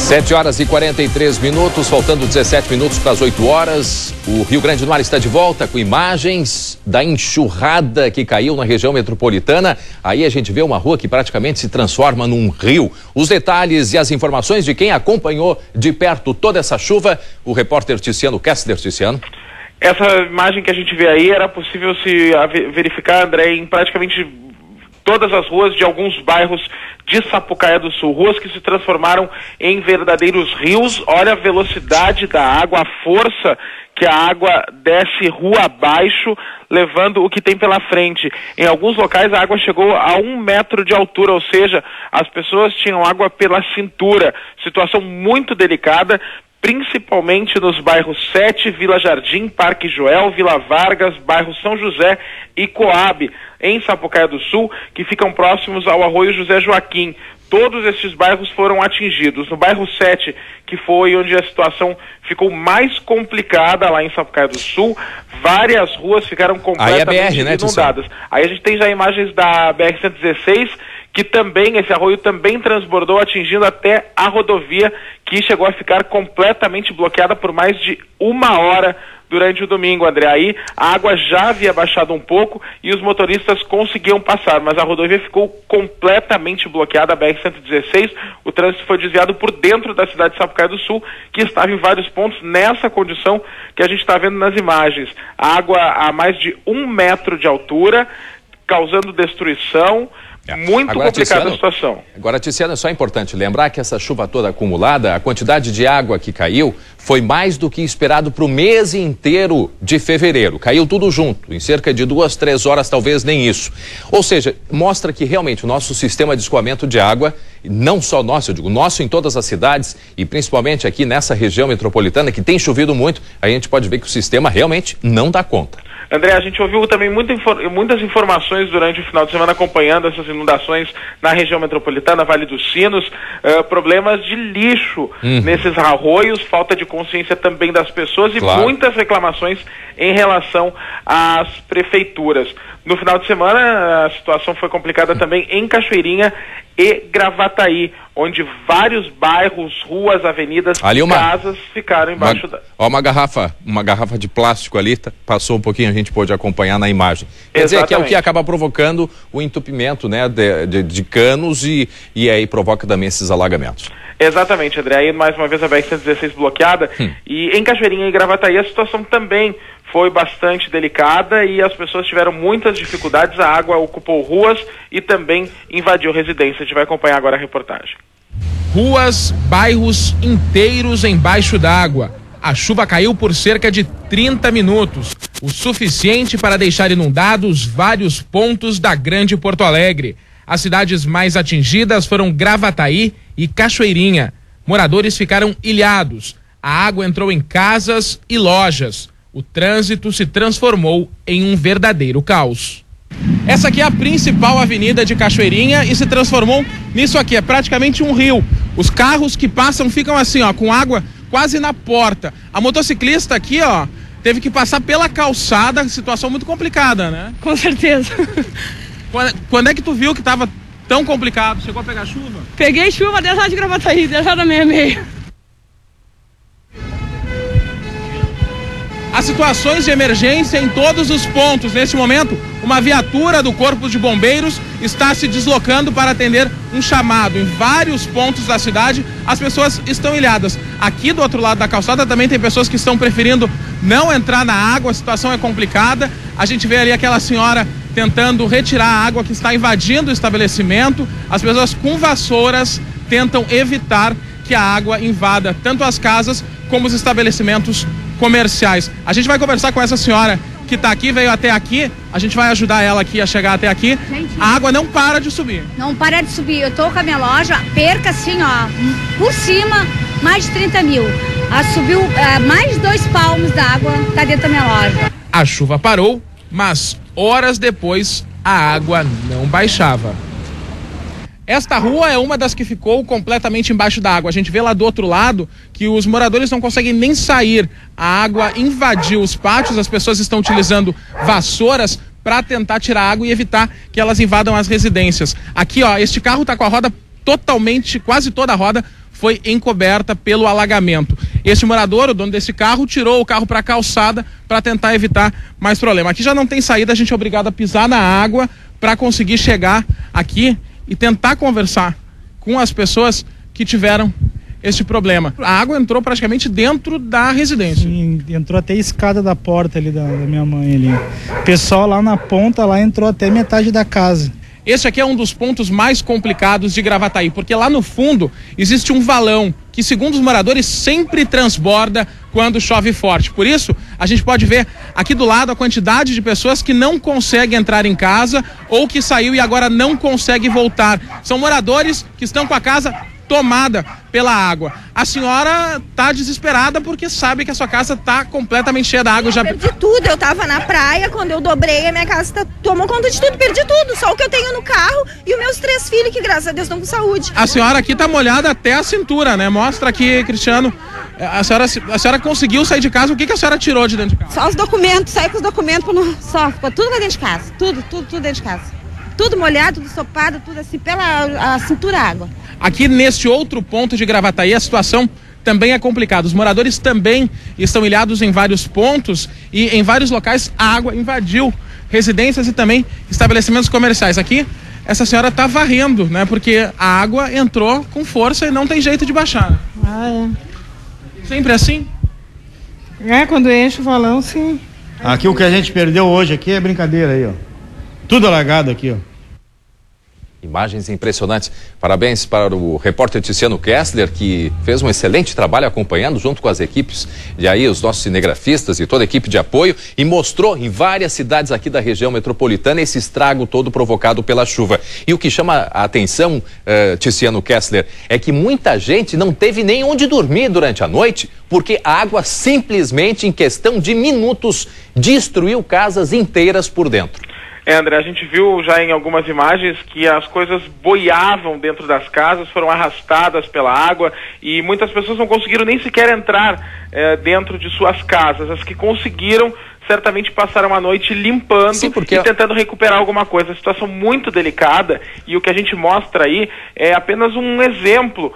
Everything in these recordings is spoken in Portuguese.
7h43, faltando 17 minutos para as 8 horas. O Rio Grande do Norte está de volta com imagens da enxurrada que caiu na região metropolitana. Aí a gente vê uma rua que praticamente se transforma num rio. Os detalhes e as informações de quem acompanhou de perto toda essa chuva, o repórter Tiziano Kessler. Tiziano. Essa imagem que a gente vê aí era possível se verificar, André, em praticamente todas as ruas de alguns bairros de Sapucaia do Sul, ruas que se transformaram em verdadeiros rios. Olha a velocidade da água, a força que a água desce rua abaixo, levando o que tem pela frente. Em alguns locais a água chegou a 1 metro de altura, ou seja, as pessoas tinham água pela cintura. Situação muito delicada, principalmente nos bairros 7, Vila Jardim, Parque Joel, Vila Vargas, bairro São José e Coab, em Sapucaia do Sul, que ficam próximos ao Arroio José Joaquim. Todos esses bairros foram atingidos. No bairro 7, que foi onde a situação ficou mais complicada lá em Sapucaia do Sul, várias ruas ficaram completamente inundadas. Aí a gente tem já imagens da BR-116, que também, esse arroio também transbordou, atingindo até a rodovia, que chegou a ficar completamente bloqueada por mais de 1 hora durante o domingo, André. Aí a água já havia baixado um pouco e os motoristas conseguiam passar, mas a rodovia ficou completamente bloqueada, a BR-116, o trânsito foi desviado por dentro da cidade de Sapucaia do Sul, que estava em vários pontos nessa condição que a gente está vendo nas imagens. A água a mais de 1 metro de altura, causando destruição. Muito complicada a situação. Agora, Tiziano, é só importante lembrar que essa chuva toda acumulada, a quantidade de água que caiu foi mais do que esperado para o mês inteiro de fevereiro. Caiu tudo junto, em cerca de 2, 3 horas, talvez nem isso. Ou seja, mostra que realmente o nosso sistema de escoamento de água, não só nosso, eu digo, nosso em todas as cidades e principalmente aqui nessa região metropolitana que tem chovido muito, a gente pode ver que o sistema realmente não dá conta. André, a gente ouviu também muitas informações durante o final de semana acompanhando essas inundações na região metropolitana, Vale dos Sinos, problemas de lixo nesses arroios, falta de consciência também das pessoas e muitas reclamações em relação às prefeituras. No final de semana, a situação foi complicada também em Cachoeirinha e Gravataí, onde vários bairros, ruas, avenidas, casas ficaram embaixo da... Ó, uma garrafa de plástico ali, passou um pouquinho, a gente pôde acompanhar na imagem. Quer dizer, que é o que acaba provocando o entupimento, né, de canos e aí provoca também esses alagamentos. Exatamente, André. Aí, mais uma vez, a BR-116 bloqueada. E em Cachoeirinha e Gravataí, a situação também foi bastante delicada e as pessoas tiveram muitas dificuldades. A água ocupou ruas e também invadiu residências. A gente vai acompanhar agora a reportagem. Ruas, bairros inteiros embaixo d'água. A chuva caiu por cerca de 30 minutos, o suficiente para deixar inundados vários pontos da Grande Porto Alegre. As cidades mais atingidas foram Gravataí e Cachoeirinha. Moradores ficaram ilhados. A água entrou em casas e lojas. O trânsito se transformou em um verdadeiro caos. Essa aqui é a principal avenida de Cachoeirinha e se transformou nisso aqui, é praticamente um rio. Os carros que passam ficam assim, ó, com água quase na porta. A motociclista aqui, ó, teve que passar pela calçada, situação muito complicada, né? Com certeza. Quando é que tu viu que estava tão complicado? Chegou a pegar chuva? Peguei chuva desde lá de Gravataí, desde lá da meia-meia. Há situações de emergência em todos os pontos. Neste momento, uma viatura do Corpo de Bombeiros está se deslocando para atender um chamado. Em vários pontos da cidade, as pessoas estão ilhadas. Aqui do outro lado da calçada também tem pessoas que estão preferindo não entrar na água, a situação é complicada. A gente vê ali aquela senhora tentando retirar a água que está invadindo o estabelecimento. As pessoas com vassouras tentam evitar que a água invada tanto as casas como os estabelecimentos comerciais. A gente vai conversar com essa senhora que está aqui, veio até aqui, a gente vai ajudar ela aqui a chegar até aqui. A água não para de subir. Não para de subir. Eu tô com a minha loja, perca assim, ó, por cima, mais de 30 mil. Subiu mais de 2 palmos d'água, tá dentro da minha loja. A chuva parou, mas horas depois a água não baixava. Esta rua é uma das que ficou completamente embaixo da água. A gente vê lá do outro lado que os moradores não conseguem nem sair. A água invadiu os pátios, as pessoas estão utilizando vassouras para tentar tirar a água e evitar que elas invadam as residências. Aqui, ó, este carro está com a roda totalmente, quase toda a roda foi encoberta pelo alagamento. Este morador, o dono desse carro, tirou o carro para a calçada para tentar evitar mais problema. Aqui já não tem saída, a gente é obrigado a pisar na água para conseguir chegar aqui e tentar conversar com as pessoas que tiveram este problema. A água entrou praticamente dentro da residência. Sim, entrou até a escada da porta ali da minha mãe ali. O pessoal lá na ponta lá entrou até metade da casa. Este aqui é um dos pontos mais complicados de Gravataí, porque lá no fundo existe um valão que, segundo os moradores, sempre transborda quando chove forte. Por isso, a gente pode ver aqui do lado a quantidade de pessoas que não conseguem entrar em casa ou que saiu e agora não consegue voltar. São moradores que estão com a casa tomada pela água. A senhora tá desesperada porque sabe que a sua casa tá completamente cheia d'água. Já perdi tudo, eu tava na praia, quando eu dobrei a minha casa tomou conta de tudo, perdi tudo, só o que eu tenho no carro e os meus 3 filhos que graças a Deus estão com saúde. A senhora aqui tá molhada até a cintura, né? Mostra aqui, Cristiano, a senhora conseguiu sair de casa, o que a senhora tirou de dentro de casa? Só os documentos, saí com os documentos, só, ficou tudo lá dentro de casa, tudo dentro de casa. Tudo molhado, tudo sopado, tudo assim, pela a cintura água. Aqui neste outro ponto de Gravataí, a situação também é complicada. Os moradores também estão ilhados em vários pontos e em vários locais a água invadiu residências e também estabelecimentos comerciais. Aqui, essa senhora está varrendo, né? Porque a água entrou com força e não tem jeito de baixar. Ah, é. Sempre assim? É, quando enche o valão, sim. Aqui o que a gente perdeu hoje aqui é brincadeira aí, ó. Tudo alagado aqui, ó. Imagens impressionantes. Parabéns para o repórter Tiziano Kessler, que fez um excelente trabalho acompanhando junto com as equipes de aí, os nossos cinegrafistas e toda a equipe de apoio, e mostrou em várias cidades aqui da região metropolitana esse estrago todo provocado pela chuva. E o que chama a atenção, Tiziano Kessler, é que muita gente não teve nem onde dormir durante a noite, porque a água simplesmente, em questão de minutos, destruiu casas inteiras por dentro. André, a gente viu já em algumas imagens que as coisas boiavam dentro das casas, foram arrastadas pela água e muitas pessoas não conseguiram nem sequer entrar dentro de suas casas. As que conseguiram certamente passaram a noite limpando. Sim, e tentando recuperar alguma coisa. A situação muito delicada, e o que a gente mostra aí é apenas um exemplo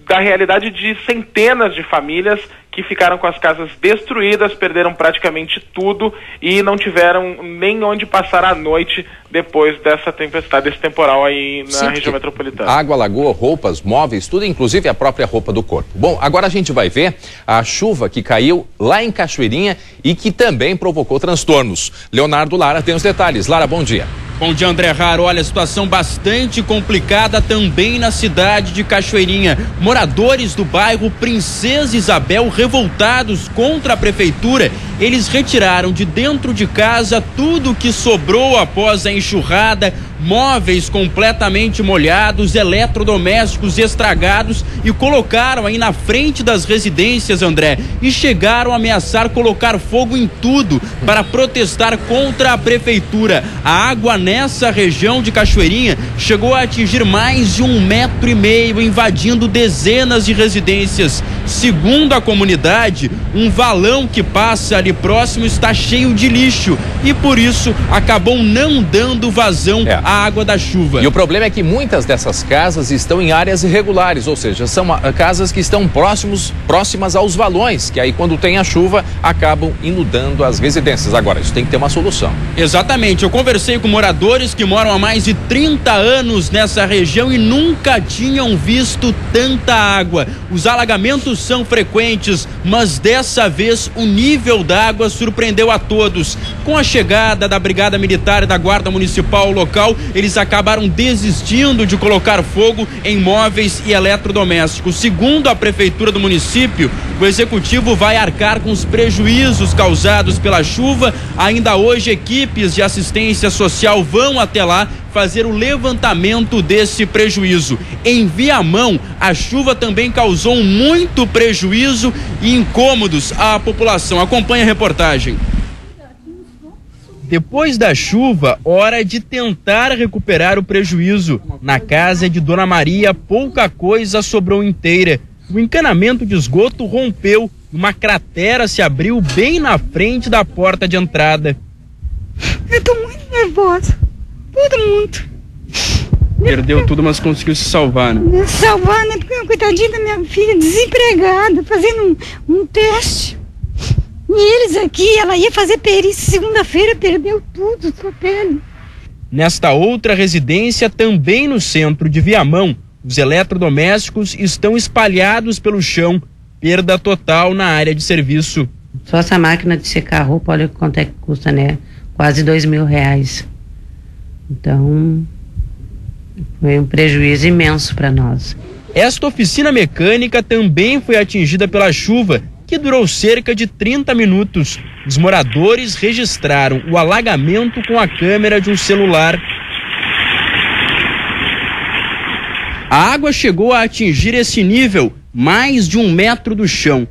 da realidade de centenas de famílias que ficaram com as casas destruídas, perderam praticamente tudo e não tiveram nem onde passar a noite depois dessa tempestade, desse temporal aí na região metropolitana. Água, lagoa, roupas, móveis, tudo, inclusive a própria roupa do corpo. Bom, agora a gente vai ver a chuva que caiu lá em Cachoeirinha e que também provocou transtornos. Leonardo Lara tem os detalhes. Lara, bom dia. Bom dia, André Raro. Olha, situação bastante complicada também na cidade de Cachoeirinha. Moradores do bairro Princesa Isabel, revoltados contra a prefeitura, eles retiraram de dentro de casa tudo que sobrou após a enxurrada, móveis completamente molhados, eletrodomésticos estragados, e colocaram aí na frente das residências, André, e chegaram a ameaçar colocar fogo em tudo para protestar contra a prefeitura. A água nessa região de Cachoeirinha chegou a atingir mais de 1,5 metro, invadindo dezenas de residências. Segundo a comunidade, um valão que passa ali próximo está cheio de lixo e por isso acabou não dando vazão à água da chuva. E o problema é que muitas dessas casas estão em áreas irregulares, ou seja, são casas que estão próximas aos valões, que aí quando tem a chuva acabam inundando as residências. Agora, isso tem que ter uma solução. Exatamente, eu conversei com moradores que moram há mais de 30 anos nessa região e nunca tinham visto tanta água. Os alagamentos são frequentes, mas dessa vez o nível da água surpreendeu a todos. Com a chegada da Brigada Militar e da Guarda Municipal local, eles acabaram desistindo de colocar fogo em móveis e eletrodomésticos. Segundo a prefeitura do município, o executivo vai arcar com os prejuízos causados pela chuva. Ainda hoje, equipes de assistência social vão até lá fazer o levantamento desse prejuízo. Em Viamão, a chuva também causou muito prejuízo e incômodos à população. Acompanhe a reportagem. Depois da chuva, hora de tentar recuperar o prejuízo. Na casa de Dona Maria, pouca coisa sobrou inteira. O encanamento de esgoto rompeu e uma cratera se abriu bem na frente da porta de entrada. Eu tô muito nervosa. Todo mundo. Perdeu tudo, mas conseguiu se salvar, né? Salvar, né? Porque coitadinha da minha filha, desempregada, fazendo um teste. E eles aqui, ela ia fazer perícia segunda-feira, perdeu tudo, sua pele. Nesta outra residência, também no centro de Viamão, os eletrodomésticos estão espalhados pelo chão. Perda total na área de serviço. Só essa máquina de secar a roupa, olha quanto é que custa, né? Quase R$2.000. Então, foi um prejuízo imenso para nós. Esta oficina mecânica também foi atingida pela chuva, que durou cerca de 30 minutos. Os moradores registraram o alagamento com a câmera de um celular. A água chegou a atingir esse nível, mais de 1 metro do chão.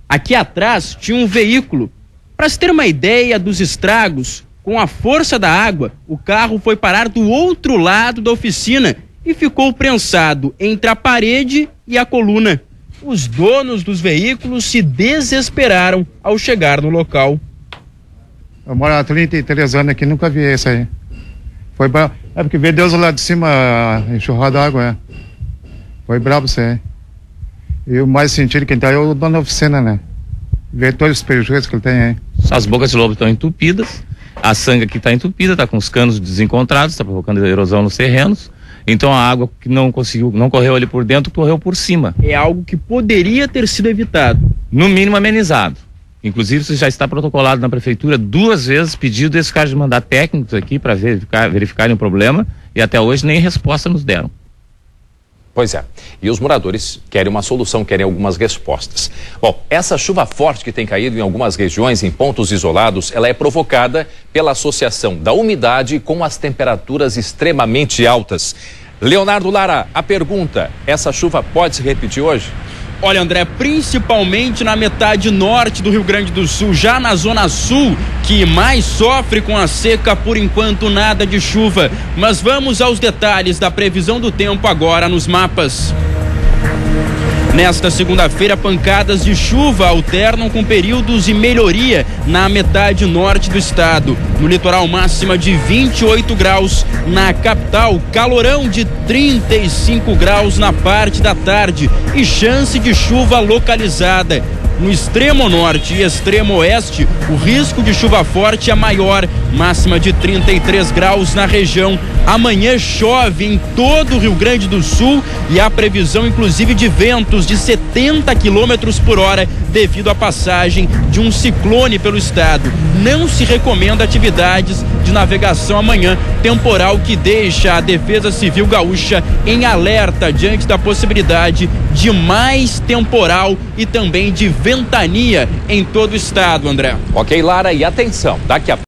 Aqui atrás tinha um veículo. Para se ter uma ideia dos estragos, com a força da água, o carro foi parar do outro lado da oficina e ficou prensado entre a parede e a coluna. Os donos dos veículos se desesperaram ao chegar no local. Eu moro há 33 anos aqui, nunca vi isso aí. Foi bravo. É porque veio Deus lá de cima enxurrado a água, Foi brabo isso aí. E o mais sentido que tá é o dono da oficina, né? Ver todos os prejuízos que ele tem aí. As bocas de lobo estão entupidas, a sanga aqui está entupida, está com os canos desencontrados, está provocando erosão nos terrenos. Então a água que não correu ali por dentro, correu por cima. É algo que poderia ter sido evitado. No mínimo amenizado. Inclusive isso já está protocolado na prefeitura 2 vezes, pedido esse caso de mandar técnicos aqui para verificarem o problema, e até hoje nem resposta nos deram. Pois é, e os moradores querem uma solução, querem algumas respostas. Bom, essa chuva forte que tem caído em algumas regiões, em pontos isolados, ela é provocada pela associação da umidade com as temperaturas extremamente altas. Leonardo Lara, a pergunta, essa chuva pode se repetir hoje? Olha, André, principalmente na metade norte do Rio Grande do Sul, já na zona sul, que mais sofre com a seca, por enquanto nada de chuva. Mas vamos aos detalhes da previsão do tempo agora nos mapas. Nesta segunda-feira, pancadas de chuva alternam com períodos de melhoria na metade norte do estado. No litoral, máxima de 28 graus. Na capital, calorão de 35 graus na parte da tarde e chance de chuva localizada. No extremo norte e extremo oeste, o risco de chuva forte é maior, máxima de 33 graus na região. Amanhã chove em todo o Rio Grande do Sul e há previsão inclusive de ventos de 70 km por hora devido à passagem de um ciclone pelo estado. Não se recomenda atividades de navegação amanhã, temporal que deixa a Defesa Civil Gaúcha em alerta diante da possibilidade de mais temporal e também de ventania em todo o estado, André. Ok, Lara, e atenção, daqui a